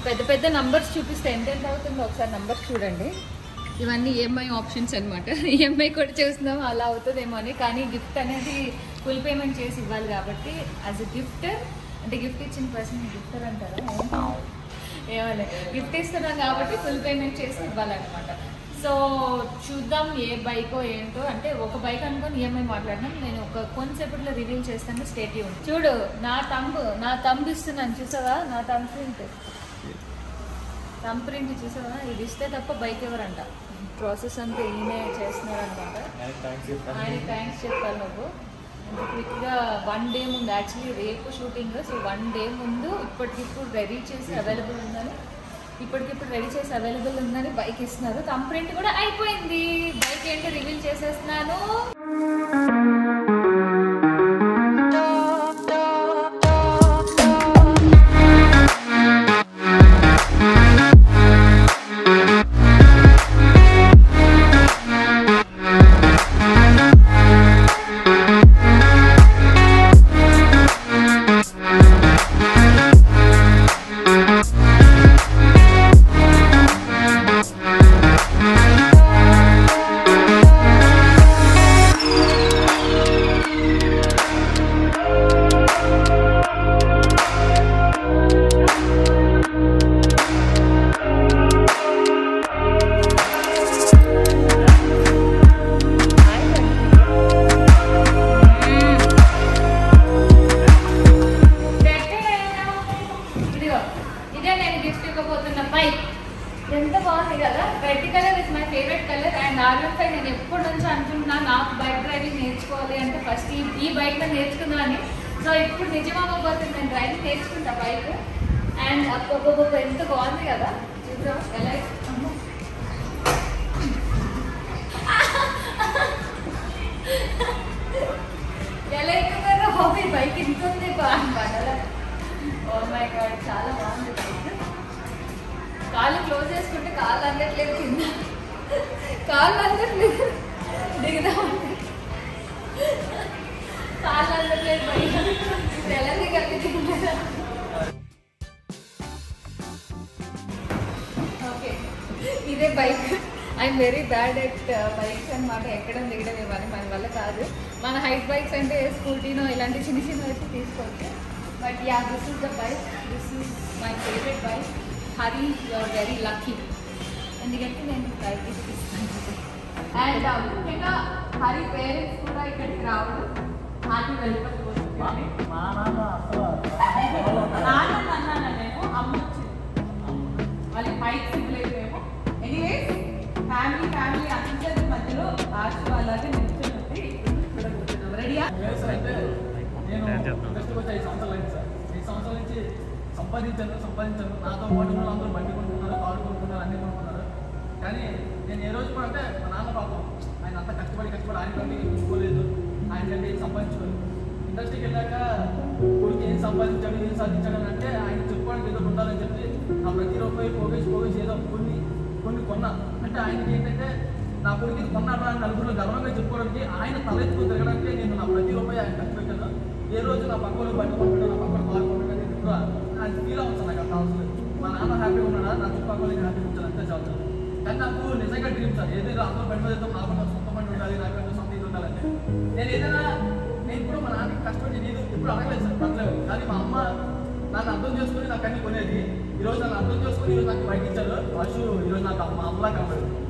పెద్ద పెద్ద నంబర్స్ చూపిస్తే ఎంత అవుతుందో ఒకసారి నంబర్స్ చూడండి. ఇవన్నీ ఈఎంఐ ఆప్షన్స్ అనమాట. ఈఎంఐ కూడా చూస్తున్నాం అలా అవుతుందేమో అని, కానీ గిఫ్ట్ అనేది ఫుల్ పేమెంట్ చేసి ఇవ్వాలి కాబట్టి యాజ్ ఎ గిఫ్టర్ అంటే గిఫ్ట్ ఇచ్చిన పర్సన్ గిఫ్టర్ అంటారా ఏమన్నా గిఫ్ట్ ఇస్తున్నాం కాబట్టి ఫుల్ పేమెంట్ చేసి ఇవ్వాలన్నమాట. సో చూద్దాం ఏ బైకో ఏంటో. అంటే ఒక బైక్ అనుకొని ఈఎంఐ మాట్లాడినాం. నేను ఒక కొంతసేపట్లో రివీల్ చేస్తాను. Stay tune. చూడు నా తంబు ఇస్తున్నాను చూసావా, నా తంబ్ ప్రింట్ చూసావా. ఇది ఇస్తే తప్ప బైక్ ఎవరంట. ప్రాసెస్ అంతా ఈయనే చేస్తున్నారు అనమాట. ఆయన థ్యాంక్స్ చెప్పాలి నువ్వు. క్విక్గా 1 డే ముందు, యాక్చువల్లీ రేపు షూటింగ్, సో 1 డే ముందు ఇప్పటికిప్పుడు రెడీ చేసి అవైలబుల్ ఉందని బైక్ ఇస్తున్నారు. థంబ్ ప్రింట్ కూడా అయిపోయింది. బైక్ ఏంటో రివీల్ చేసేస్తున్నాను. ఎంత బాగుంది కదా. Red colour is my favourite colour. And R15 నేను ఎప్పటి నుంచి అనుకుంటున్నా నాకు బైక్ డ్రైవింగ్ నేర్చుకోవాలి అంటే ఫస్ట్ ఈ బైక్లో నేర్చుకున్నాను. సో ఇప్పుడు నిజమవ్వబోతుంది. నేను డ్రైవింగ్ నేర్చుకుంటా బైక్. అండ్ అప్ప ఎంత బాగుంది కదా. చూద్దాం ఎలా ఎలా ఎక్కుతారో హాబీ బైక్ ఇంత ఉంది బాగా. ఓ మై గాడ్ చాలా బాగుంది బైక్. కాళ్ళు క్లోజ్ చేసుకుంటే కాళ్ళు అందట్లేదు, కింద కాళ్ళు అందట్లేదు, దిగుదామంటే కాళ్ళు అందట్లేదు బయట. ఎలా దిగాలి దిగుతుందా? ఓకే ఇదే bike. I'm very bad at bikes అనమాట. ఎక్కడం దిగడం ఇవ్వాలి మన వల్ల కాదు. మన హైట్ బైక్స్ అంటే స్కూటీనో ఇలాంటి చిన్న చిన్న వచ్చి తీసుకోవచ్చు. But ya this is the bike. This is my favourite bike. Hari you are very lucky. ఎందుకంటే నేను బైక్ ఇస్తాను. అండ్ ముఖ్యంగా హరి పేరెంట్స్ కూడా ఇక్కడికి రావడం హ్యాపీ వెల్కమ్. నాన్న అన్నాను నేను, అమ్మ వచ్చింది మళ్ళీ బైక్ సిగ్గులేదేమో. ఎనీవేస్ ఫ్యామిలీ అందరి మధ్యలో ఆశీర్వాదాలు నిల్చున్నది. రెడీయా? నేను ఇండస్ట్రీకి వచ్చి 5 సంవత్సరాలు అయింది సార్. 5 సంవత్సరాల నుంచి సంపాదించాను. నాతో పాటు అందరూ బండి కొనుక్కున్నారు, కారు కొనుక్కున్నారు, అన్నీ కొనుక్కున్నారు. కానీ నేను ఏ రోజు కూడా అంటే మా నాన్న పాపం ఆయన అంతా కష్టపడి ఆయనకంటే చూసుకోలేదు, ఆయనకంటే ఏం సంపాదించుకోలేదు. ఇండస్ట్రీకి వెళ్ళాక కొడుకు ఏం సంపాదించాడు, ఏం సాధించాడు అని అంటే ఆయన చెప్పుకోవడానికి ఏదో ఉండాలని చెప్పి నా ప్రతి రూపాయి పోగేసి ఏదో కొన్ని కొన్నా. అంటే ఆయనకి ఏంటంటే నా కొడుకు ఇది కొన్నాడా అని నలుగురిలో గర్వంగా చెప్పుకోవడానికి, ఆయన తలెత్తుకుని తిరగడానికి నేను నా ప్రతి రూపాయి ఆయన ఖర్చు పెట్టాను. ఏ రోజు నా పక్కన బండి కొనుక్కుంటాను, నా పక్కన కారు కొనుక్కుంటాను, నేను కూడా ఆయన ఫీల్ అవ్వచ్చు. నాకు అంత అవసరం లేదు. మా నాన్న హ్యాపీగా ఉన్నాడా, నా చుట్టుపక్కల హ్యాపీగా ఉంటాను, అంతే చాలు. కానీ నాకు నిజంగా డ్రీమ్ సార్. ఏదైనా అందరూ బండి మీద నాకు సొంత బండి ఉండాలి, నాకు సొంత ఇది ఉండాలంటే నేను కూడా మా నాన్నకి కష్టపడి నేను ఎప్పుడు అడగలేదు సార్, పర్లేదు. కానీ మా అమ్మ నన్ను అర్థం చేసుకుని నాకు అన్ని కొనేది. ఈరోజు నన్ను అర్థం చేసుకుని ఈరోజు నాకు బయట ఇచ్చారు. వర్షు ఈరోజు నాకు మా అమ్మలా కనబడింది.